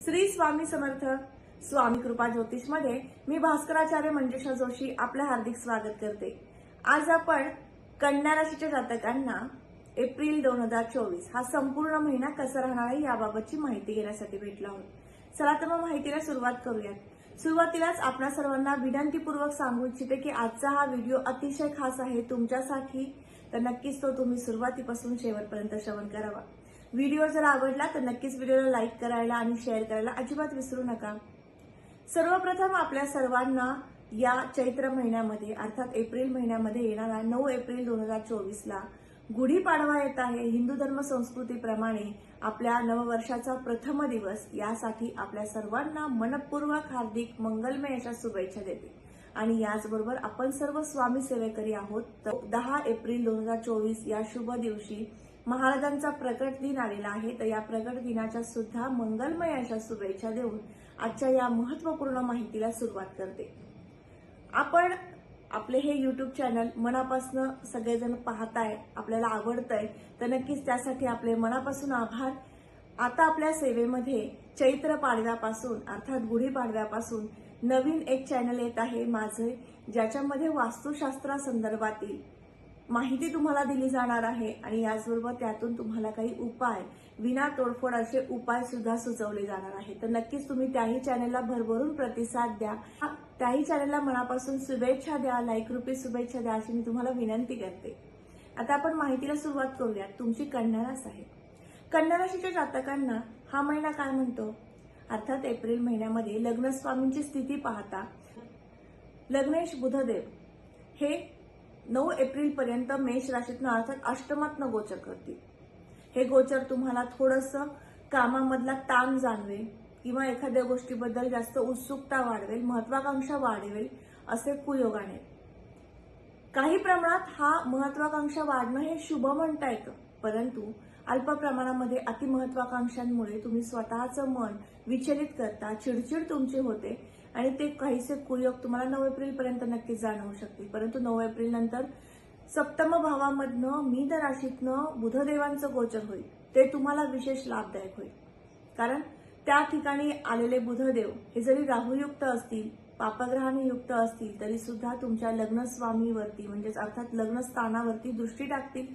श्री स्वामी समर्थ स्वामी कृपा ज्योतिष मध्ये मी भास्कराचार्य मंजुषा जोशी आपलं हार्दिक स्वागत करते। आज आपण कन्या राशीच्या जातकांना एप्रिल 2024 हा संपूर्ण महिना कसा राहणार आहे याबाबतची माहिती घेण्यासाठी भेटलो आहोत। चला तर मग माहितीला सुरुवात करूयात। सुरुवातीलाच आपणा सर्वांना विनंतीपूर्वक सांगू इच्छिते की आजचा हा व्हिडिओ अतिशय खास आहे तुमच्यासाठी, तर नक्कीच तो तुम्ही सुरुवातीपासून शेवटपर्यंत श्रवण करावा। व्हिडिओ जर आवडला तर नक्कीच व्हिडिओला लाईक करायला आणि शेअर करायला अजिबात विसरू नका। सर्वप्रथम आपल्या सर्वांना या चैत्र महिन्यामध्ये अर्थात एप्रिल महिन्यामध्ये येणारा 9 एप्रिल 2024 ला गुढीपाडवा येत आहे। हिंदू धर्म संस्कृतीप्रमाणे आपल्या नववर्षाचा प्रथम दिवस, यासाठी आपल्या सर्वांना मनपूर्वक हार्दिक मंगलमय अशा शुभेच्छा देते। आणि याचबरोबर आपण सर्व स्वामी सेवेकरी आहोत। तर 10 एप्रिल 2024 या शुभ दिवशी महाराजांचा प्रकट दिन आलेला आहे, तर या प्रकट दिनाच्या सुद्धा मंगलमय अशा शुभेच्छा देऊन आजच्या या महत्त्वपूर्ण माहितीला सुरुवात करते। आपण आपले हे YouTube चॅनल मनापासून सगळेजण पाहताय, आपल्याला आवडतंय, तर नक्कीच त्यासाठी आपले मनापासून आभार। आता आपल्या सेवेमध्ये चैत्र पाडव्यापासून अर्थात गुढीपाडव्यापासून नवीन एक चॅनल येत आहे माझे, ज्याच्यामध्ये वास्तुशास्त्रा संदर्भातील माहिती तुम्हाला दिली जाणार आहे आणि याचबरोबर त्यातून तुम्हाला काही उपाय, विना तोडफोड असे उपाय सुद्धा सुचवले जाणार आहेत। तर नक्कीच तुम्ही त्याही चॅनलला भरभरून प्रतिसाद द्या, त्याही चॅनलला मनापासून शुभेच्छा द्या, लाईक रूपी शुभेच्छा द्या अशी मी तुम्हाला विनंती करते। आता आपण माहितीला सुरुवात करूया। तुमची कन्या रास आहे। कन्या राशीच्या जातकांना हा महिना काय म्हणतो, अर्थात एप्रिल महिन्यामध्ये लग्नस्वामींची स्थिती पाहता लग्नेश बुधदेव हे 9 एप्रिल पर्यंत मेष राशीतनं अर्थात अष्टमातनं गोचर करतील। हे गोचर तुम्हाला थोडंसं कामामधला ताण जाणवेल किंवा एखाद्या गोष्टीबद्दल जास्त उत्सुकता वाढवेल, महत्वाकांक्षा वाढवेल असे कुयोगाने। काही प्रमाणात हा महत्वाकांक्षा वाढणं हे शुभ म्हणता येतं, परंतु अल्प प्रमाणामध्ये अतिमहत्वाकांक्षांमुळे तुम्ही स्वतःचं मन विचलित करता, चिडचिड तुमची होते आणि ते काहीसे कुयोग तुम्हाला 9 एप्रिल पर्यंत नक्कीच जाणवू शकते। परंतु 9 एप्रिल नंतर सप्तम भावामधनं मीन राशीतनं बुधदेवांचं गोचर होईल, ते तुम्हाला विशेष लाभदायक होईल। कारण त्या ठिकाणी आलेले बुधदेव हे जरी राहुयुक्त असतील, पापग्रहाने युक्त असतील, तरी सुद्धा तुमच्या लग्नस्वामीवरती म्हणजेच अर्थात लग्नस्थानावरती दृष्टी टाकतील।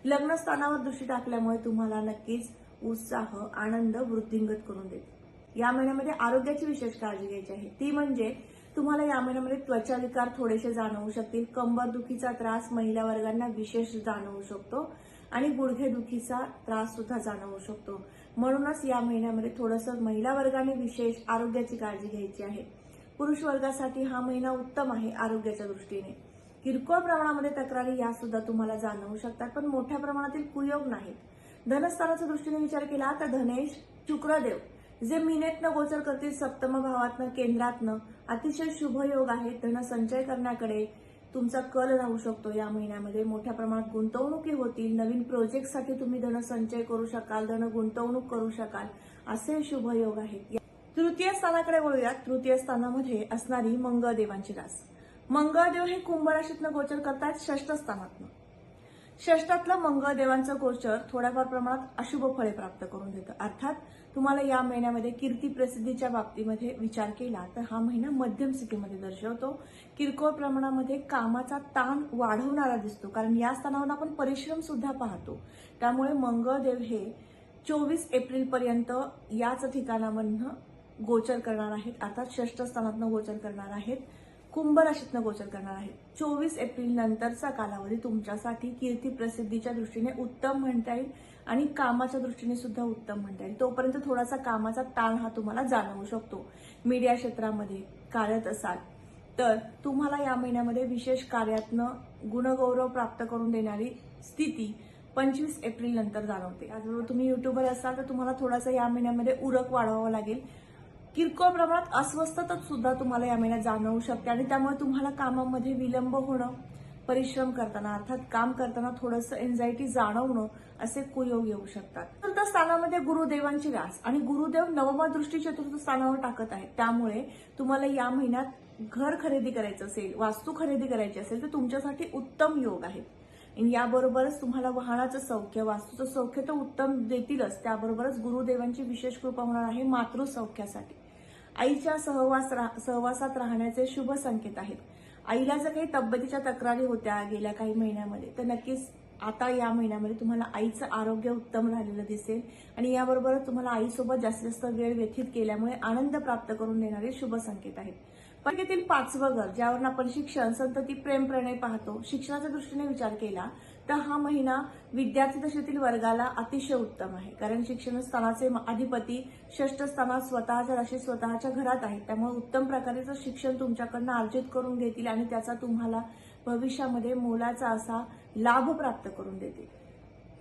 लग्नस्थानावर दृष्टी टाकल्यामुळे तुम्हाला नक्कीच उत्साह, आनंद वृद्धिंगत करून देईल। या महिन्यामध्ये आरोग्याची विशेष काळजी घ्यायची आहे, ती म्हणजे तुम्हाला या महिन्यामध्ये त्वचा विकार थोडेसे जाणवू शकतील। कंबरदुखीचा त्रास महिला वर्गांना विशेष जाणवू शकतो आणि गुडघेदुखीचा त्रास सुद्धा जाणवू शकतो। म्हणूनच या महिन्यामध्ये थोडंसं महिला वर्गाने विशेष आरोग्याची काळजी घ्यायची आहे। पुरुष वर्गासाठी हा महिना उत्तम आहे आरोग्याच्या दृष्टीने। किरकोळ प्रमाणामध्ये तक्रारी या सुद्धा तुम्हाला जाणवू शकतात, पण मोठ्या प्रमाणातील कुयोग नाहीत। धनस्थानाच्या दृष्टीने विचार केला तर धनेश शुक्रदेव जे मीनेतनं गोचर करतील सप्तम भावातनं, केंद्रातनं, अतिशय शुभ योग आहे। धन संचय करण्याकडे तुमचा कल राहू शकतो। या महिन्यामध्ये मोठ्या प्रमाणात गुंतवणुकी होतील, नवीन प्रोजेक्टसाठी तुम्ही धन संचय करू शकाल, धन गुंतवणूक करू शकाल, असे शुभ योग आहेत। तृतीय स्थानाकडे वळूयात। तृतीय स्थानामध्ये असणारी मंगळदेवांची रास। मंगळदेव हे कुंभ राशीतनं गोचर करतात षष्ठ स्थानातनं। षष्ठातलं मंगळदेवांचं गोचर थोड्याफार प्रमाणात अशुभ फळे प्राप्त करून देतं। अर्थात तुम्हाला या महिन्यामध्ये कीर्ती प्रसिद्धीच्या बाबतीमध्ये विचार केला तर हा महिना मध्यम स्थितीमध्ये दर्शवतो। किरकोळ प्रमाणामध्ये कामाचा ताण वाढवणारा दिसतो, कारण या स्थानावर आपण परिश्रम सुद्धा पाहतो। त्यामुळे मंगळदेव हे 24 एप्रिल पर्यंत याच ठिकाणामधनं गोचर करणार आहेत, अर्थात षष्ठ स्थानातनं गोचर करणार आहेत, कुंभ राशीतनं गोचर करणार आहे। 24 एप्रिल नंतरचा कालावधी तुमच्यासाठी कीर्ती प्रसिद्धीच्या दृष्टीने उत्तम म्हणता येईल आणि कामाच्या दृष्टीने सुद्धा उत्तम म्हणता येईल। तोपर्यंत थोडासा कामाचा ताण हा तुम्हाला जाणवू शकतो। मीडिया क्षेत्रामध्ये कार्यरत असाल तर तुम्हाला या महिन्यामध्ये विशेष कार्यातनं गुणगौरव प्राप्त करून देणारी स्थिती 25 एप्रिल नंतर जाणवते। त्याचबरोबर तुम्ही युट्यूबर असाल तर तुम्हाला थोडासा या महिन्यामध्ये उरक वाढवावा लागेल। किरकोळ प्रमाणात अस्वस्थता सुद्धा तुम्हाला या महिन्यात जाणवू शकते आणि त्यामुळे तुम्हाला कामामध्ये विलंब होणं, परिश्रम करताना अर्थात काम करताना थोडंसं एन्झायटी जाणवणं असे कुयोग येऊ शकतात। चतुर्थ स्थानामध्ये गुरुदेवांची रास आणि गुरुदेव नवम दृष्टी चतुर्थ स्थानावर टाकत आहेत। त्यामुळे तुम्हाला या महिन्यात घर खरेदी करायचं असेल, वास्तू खरेदी करायची असेल तर तुमच्यासाठी उत्तम योग आहेत। आणि याबरोबरच तुम्हाला वाहनाचं सौख्य, वास्तूचं सौख्य तर उत्तम देतीलच, त्याबरोबरच गुरुदेवांची विशेष कृपा होणार आहे मातृसौख्यासाठी. आईच्या सहवासात राहण्याचे शुभ संकेत आहेत. आईला जर काही तब्येतीच्या तक्रारी होत्या गेल्या काही महिन्यामध्ये, तर नक्कीच आता या महिन्यामध्ये तुम्हाला आईचं आरोग्य उत्तम राहिलेलं दिसेल आणि याबरोबरच तुम्हाला आईसोबत जास्तीत जास्त वेळ व्यतीत केल्यामुळे आनंद प्राप्त करून देणारे शुभ संकेत आहेत. पत्रिकेतील 5वं घर, ज्यावरून आपण शिक्षण, संतती, प्रेम, प्रणय पाहतो, शिक्षणाच्या दृष्टीने विचार केला तर हा महिना विद्यार्थी दशेतील वर्गाला अतिशय उत्तम आहे. कारण शिक्षण स्थानाचे अधिपती षष्ठ स्थानात स्वतःच्या राशीत स्वतःच्या घरात आहेत. त्यामुळे उत्तम प्रकारचं शिक्षण तुमच्याकडनं अर्जित करून घेतील आणि त्याचा तुम्हाला भविष्यामध्ये मोलाचा असा लाभ प्राप्त करून देतील.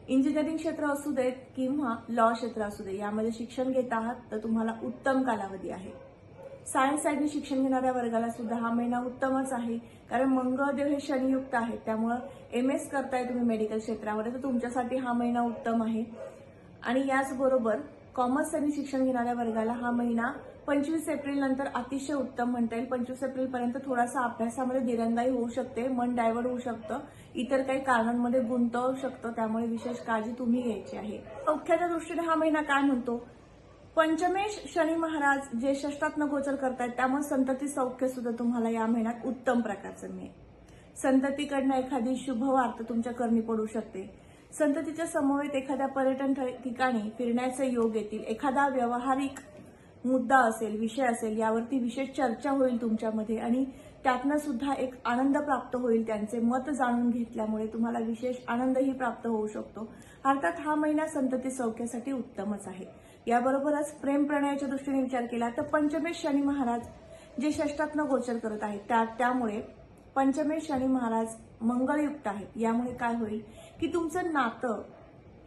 इंजिनिअरिंग क्षेत्र असू देत किंवा लॉ क्षेत्र असू दे, यामध्ये शिक्षण घेत आहात तर तुम्हाला उत्तम कालावधी आहे. सायन्स साईडने शिक्षण घेणाऱ्या वर्गाला सुद्धा हा महिना उत्तमच आहे. कारण मंगळदेव हे शनियुक्त आहेत, त्यामुळं MS करताय तुम्ही मेडिकल क्षेत्रामध्ये तर तुमच्यासाठी हा महिना उत्तम आहे. आणि याचबरोबर कॉमर्स साईडने शिक्षण घेणाऱ्या वर्गाला हा महिना 25 एप्रिल नंतर अतिशय उत्तम म्हणता येईल. 25 एप्रिल पर्यंत थोडासा अभ्यासामध्ये दिरंगाई होऊ शकते, मन डायव्हर्ट होऊ शकतं, इतर काही कारणांमध्ये गुंतवू शकतं, त्यामुळे विशेष काळजी तुम्ही घ्यायची आहे. सौख्याच्या दृष्टीने हा महिना काय म्हणतो? पंचमेश शनी महाराज जे षष्ठात्न गोचर करतायत, त्यामुळे संतती सौख्य सुद्धा तुम्हाला या महिन्यात उत्तम प्रकारचं मिळेल. संततीकडनं एखादी शुभ वार्ता तुमच्या करणी पडू शकते. संततीच्या समवेत एखाद्या पर्यटन ठिकाणी फिरण्याचे योग येतील. एखादा व्यावहारिक मुद्दा असेल, विषय असेल, यावरती विशेष चर्चा होईल तुमच्यामध्ये आणि त्यातनं सुद्धा एक आनंद प्राप्त होईल. त्यांचे मत जाणून घेतल्यामुळे तुम्हाला विशेष आनंदही प्राप्त होऊ शकतो. अर्थात हा महिना संतती सौख्यासाठी उत्तमच आहे. याबरोबरच प्रेम प्रणयाच्या दृष्टीने विचार केला तर पंचमेश शनी महाराज जे षष्ठात्न गोचर करत आहेत, त्यामुळे पंचमेश शनी महाराज मंगळयुक्त आहेत. यामुळे काय होईल की तुमचं नातं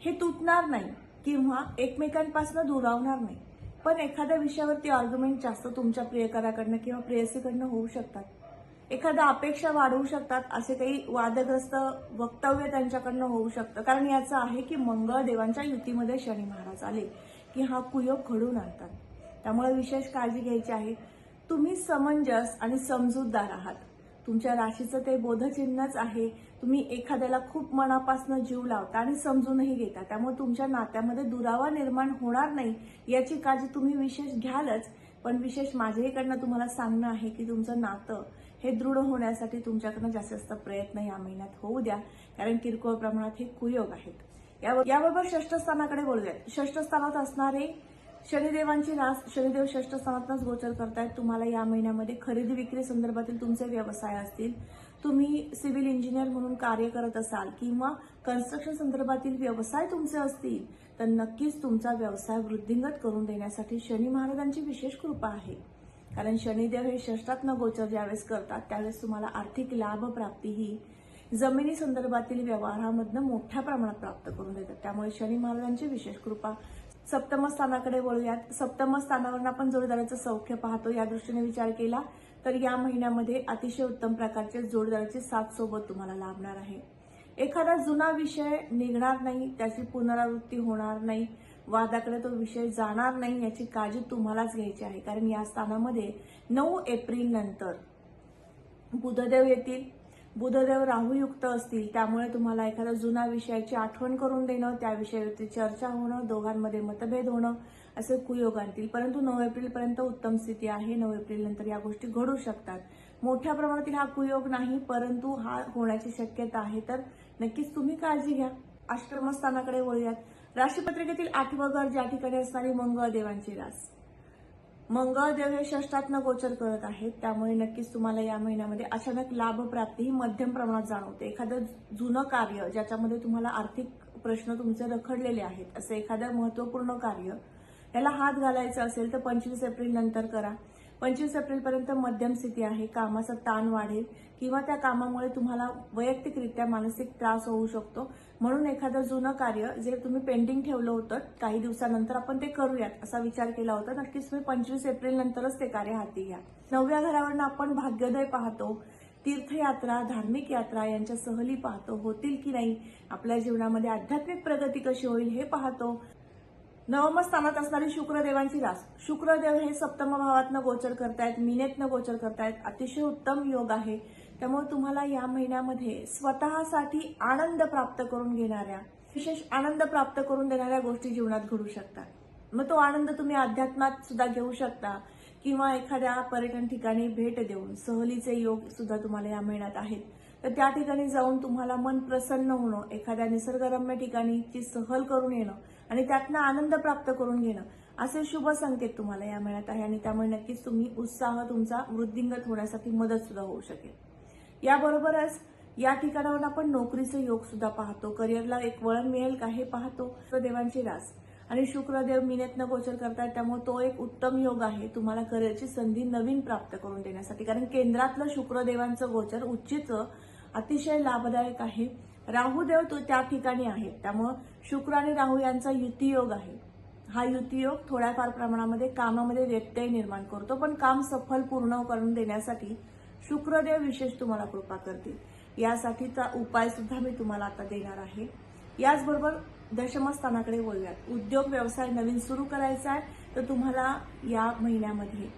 हे तुटणार नाही किंवा एकमेकांपासून दुरावणार नाही, पण एखाद्या विषयावरती आर्ग्युमेंट जास्त तुमच्या प्रियकराकडनं किंवा प्रेयसीकडनं होऊ शकतात. एखाद्या अपेक्षा वाढवू शकतात, असे काही वादग्रस्त वक्तव्य त्यांच्याकडनं होऊ शकतं. कारण याचं आहे की मंगळ देवांच्या युतीमध्ये शनी महाराज आले की हा कुयोग घडून आणतात. त्यामुळे विशेष काळजी घ्यायची आहे. तुम्ही समंजस आणि समजूतदार आहात. तुमच्या राशीचं ते बोधचिन्हच आहे. तुम्ही एखाद्याला खूप मनापासून जीव लावता आणि समजूनही घेता, त्यामुळे तुमच्या नात्यामध्ये दुरावा निर्माण होणार नाही याची काळजी तुम्ही विशेष घ्यालच. पण विशेष माझ्याकडनं तुम्हाला सांगणं आहे की तुमचं नातं हे दृढ होण्यासाठी तुमच्याकडनं जास्त प्रयत्न या महिन्यात होऊ द्या, कारण किरकोळ प्रमाणात हे कुयोग आहेत. याबरोबर षष्ठ स्थानाकडे बोलूयात. षष्ठ स्थानात असणारे शनिदेवांची रास, शनिदेव षष्ठ स्थानातच गोचर करतायत. तुम्हाला या महिन्यामध्ये खरेदी विक्री संदर्भातील तुमचे व्यवसाय असतील, तुम्ही सिव्हिल इंजिनियर म्हणून कार्य करत असाल किंवा कन्स्ट्रक्शन संदर्भातील व्यवसाय तुमचे असतील, तर नक्कीच तुमचा व्यवसाय वृद्धिंगत करून देण्यासाठी शनी महाराजांची विशेष कृपा आहे. कारण शनिदेव हे षष्ठात्न गोचर ज्यावेळेस करतात त्यावेळेस तुम्हाला आर्थिक लाभ प्राप्ती ही जमिनी संदर्भातील व्यवहारामधनं मोठ्या प्रमाणात प्राप्त करून देतात. त्यामुळे शनी महाराजांची विशेष कृपा. सप्तम स्थानाकडे वळूयात. सप्तम स्थानावरून आपण जोडीदाराचं सौख्य पाहतो. या दृष्टीने विचार केला तर या महिन्यामध्ये अतिशय उत्तम प्रकारचे जोडीदाराची साथ सोबत तुम्हाला लाभणार आहे. एखादा जुना विषय निघणार नाही, त्याची पुनरावृत्ती होणार नाही, वादाकडे तो विषय जाणार नाही, याची काळजी तुम्हालाच घ्यायची आहे. कारण या स्थानामध्ये 9 एप्रिल नंतर बुधदेव येतील. बुधदेव राहूयुक्त असतील, त्यामुळे तुम्हाला एखाद्या जुना विषयाची आठवण करून देणं, त्या विषयावरती चर्चा होणं, दोघांमध्ये मतभेद होणं असे कुयोग आणतील. परंतु 9 एप्रिलपर्यंत उत्तम स्थिती आहे. 9 एप्रिल नंतर या गोष्टी घडू शकतात. मोठ्या प्रमाणातील हा कुयोग नाही, परंतु हा होण्याची शक्यता आहे. तर नक्कीच तुम्ही काळजी घ्या. अष्टम स्थानाकडे वळूयात. राशीपत्रिकेतील 8वं घर, ज्या ठिकाणी असणारी मंगळदेवांची रास. मंगळदेव हे षष्ठात्न गोचर करत आहेत, त्यामुळे नक्कीच तुम्हाला या महिन्यामध्ये अचानक लाभ प्राप्ती ही मध्यम प्रमाणात जाणवते. एखादं जुनं कार्य ज्याच्यामध्ये तुम्हाला आर्थिक प्रश्न तुमचे रखडलेले आहेत, असं एखादं महत्वपूर्ण कार्य याला हात घालायचं असेल तर 25 एप्रिल नंतर करा. 25 एप्रिलपर्यंत मध्यम स्थिती आहे. कामाचा ताण वाढेल किंवा त्या कामामुळे तुम्हाला वैयक्तिकरित्या मानसिक त्रास होऊ शकतो. म्हणून एखादं जुनं कार्य जे तुम्ही पेंडिंग ठेवलं होतं, काही दिवसानंतर आपण ते करूयात असा विचार केला होता, नक्कीच तुम्ही 25 एप्रिल नंतरच ते कार्य हाती घ्या. 9व्या घरावरून आपण भाग्योदय पाहतो. तीर्थयात्रा, धार्मिक यात्रा यांच्या सहली पाहतो. होतील की नाही, आपल्या जीवनामध्ये आध्यात्मिक प्रगती कशी होईल हे पाहतो. 9व्या स्थानात असणारी शुक्रदेवांची रास. शुक्रदेव हे सप्तम भावातनं गोचर करतायत, मीनेतनं गोचर करतायत. अतिशय उत्तम योग आहे. त्यामुळे तुम्हाला या महिन्यामध्ये स्वतःसाठी आनंद प्राप्त करून घेणाऱ्या, विशेष आनंद प्राप्त करून देणाऱ्या गोष्टी जीवनात घडू शकतात। मग तो आनंद तुम्ही अध्यात्मात सुद्धा घेऊ शकता किंवा एखाद्या पर्यटन ठिकाणी भेट देऊन, सहलीचे योग सुद्धा तुम्हाला या महिन्यात आहेत, तर त्या ठिकाणी जाऊन तुम्हाला मन प्रसन्न होणं, एखाद्या निसर्गरम्य ठिकाणीची सहल करून येणं आणि त्यातनं आनंद प्राप्त करून घेणं, असे शुभ संकेत तुम्हाला या महिन्यात आहे आणि त्यामुळे नक्कीच तुम्ही उत्साह तुमचा वृद्धिंगत होण्यासाठी मदत सुद्धा होऊ शकेल। याबरोबरच या ठिकाणावर आपण नोकरीचे योग सुद्धा पाहतो, करिअरला एक वळण मिळेल का हे पाहतो। देवांची रास आणि शुक्रदेव मीनेतनं गोचर करतात, त्यामुळे तो एक उत्तम योग आहे तुम्हाला करिअरची संधी नवीन प्राप्त करून देण्यासाठी, कारण केंद्रातलं शुक्रदेवांचं गोचर उच्चीचं अतिशय लाभदायक आहे। राहुदेव तो त्या ठिकाणी आहे, त्यामुळे शुक्र आणि राहू यांचा युतियोग आहे। हा युतियोग थोड्याफार प्रमाणामध्ये कामामध्ये व्यत्यय निर्माण करतो, पण काम सफल पूर्ण करून देण्यासाठी शुक्रदेव विशेष तुम्हाला कृपा करतील। यासाठीचा उपाय सुद्धा मी तुम्हाला आता देणार आहे। याचबरोबर दशमस्थानाकडे वळूयात। उद्योग व्यवसाय नवीन सुरू करायचा आहे तर तुम्हाला या महिन्यामध्ये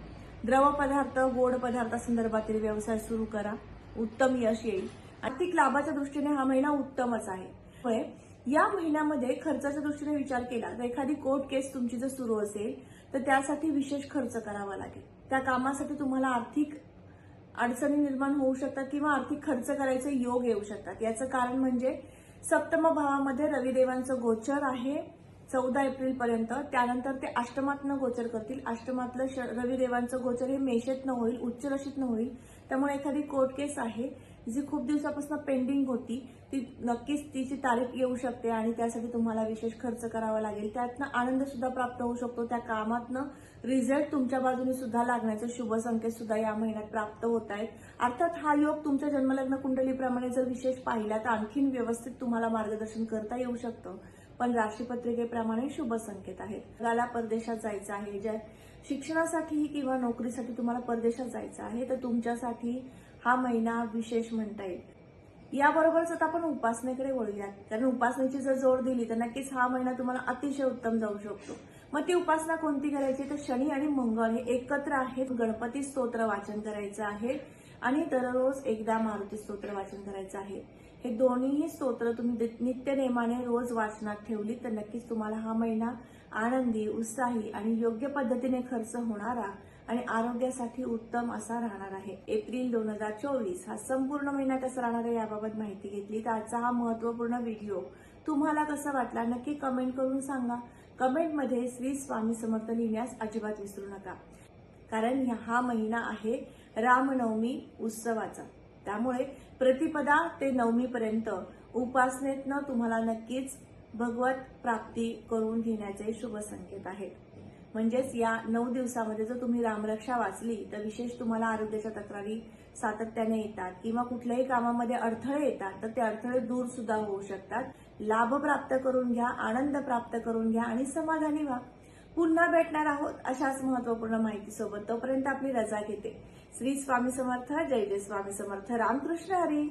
द्रव पदार्थ, गोड पदार्थासंदर्भातील व्यवसाय सुरू करा, उत्तम यश येईल। आर्थिक लाभाच्या दृष्टीने हा महिना उत्तमच आहे। होय, या महिन्यामध्ये खर्चाच्या दृष्टीने विचार केला तर एखादी कोर्ट केस तुमची जर सुरू असेल तर त्यासाठी विशेष खर्च करावा लागेल। त्या कामासाठी तुम्हाला आर्थिक अडचणी निर्माण होऊ शकतात किंवा आर्थिक खर्च करायचे योग येऊ शकतात। याचं कारण म्हणजे सप्तम भावामध्ये रविदेवांचं गोचर आहे 14 एप्रिल पर्यंत, त्यानंतर ते अष्टमातनं गोचर करतील। अष्टमातलं रविदेवांचं गोचर हे मेषेतनं होईल, उच्च राशीतनं होईल। त्यामुळे एखादी कोर्ट केस आहे जी खूप दिवसापासून पेंडिंग होती, ती नक्कीच तिची तारीख येऊ शकते आणि त्यासाठी तुम्हाला विशेष खर्च करावा लागेल। त्यातनं आनंद सुद्धा प्राप्त होऊ शकतो, त्या कामातनं रिझल्ट तुमच्या बाजूने सुद्धा लागण्याचे शुभ संकेत सुद्धा या महिन्यात प्राप्त होत आहेत। अर्थात हा योग तुमच्या जन्मलग्न कुंडलीप्रमाणे जर विशेष पाहिला तर आणखीन व्यवस्थित तुम्हाला मार्गदर्शन करता येऊ शकतं, पण राशीपत्रिकेप्रमाणे शुभ संकेत आहेत। मुलाला परदेशात जायचं आहे, ज्या शिक्षणासाठी किंवा नोकरीसाठी तुम्हाला परदेशात जायचं आहे तर तुमच्यासाठी हा महिना विशेष म्हणता येईल। याबरोबरच आता आपण उपासनेकडे वळूयात, कारण उपासनेची जर जोड दिली तर नक्कीच हा महिना तुम्हाला अतिशय उत्तम जाऊ शकतो। मग ती उपासना कोणती करायची तर शनी आणि मंगळ हे एकत्र आहेत, गणपती स्तोत्र वाचन करायचं आहे आणि दररोज एकदा मारुती स्तोत्र वाचन करायचं आहे। हे दोन्हीही स्तोत्र तुम्ही नित्य नेमाने रोज वाचनात ठेवली तर नक्कीच तुम्हाला हा महिना आनंदी, उत्साही आणि योग्य पद्धतीने खर्च होणारा आणि आरोग्यासाठी उत्तम असा राहणार आहे। एप्रिल 2024 हा संपूर्ण महिना कसा राहणार आहे याबाबत माहिती घेतली तर आजचा हा महत्त्वपूर्ण व्हिडिओ तुम्हाला कसा वाटला नक्की कमेंट करून सांगा। कमेंटमध्ये श्री स्वामी समर्थ लिहिण्यास अजिबात विसरू नका, कारण हा महिना आहे रामनवमी उत्सवाचा। त्यामुळे प्रतिपदा ते नवमीपर्यंत उपासनेतनं तुम्हाला नक्कीच भगवत प्राप्ती करून घेण्याचे शुभ संकेत आहेत। म्हणजेच या 9 दिवसामध्ये जर तुम्ही रामरक्षा वाचली तर विशेष तुम्हाला आरोग्याच्या तक्रारी सातत्याने येतात किंवा कुठल्याही कामामध्ये अडथळे येतात तर ते अडथळे दूर सुद्धा होऊ शकतात। लाभ प्राप्त करून घ्या, आनंद प्राप्त करून घ्या आणि समाधानी व्हा। पुन्हा भेटणार आहोत अशाच महत्त्वपूर्ण माहितीसोबत, तोपर्यंत आपली रजा घेते। श्री स्वामी समर्थ, जय जय स्वामी समर्थ, रामकृष्ण हरी।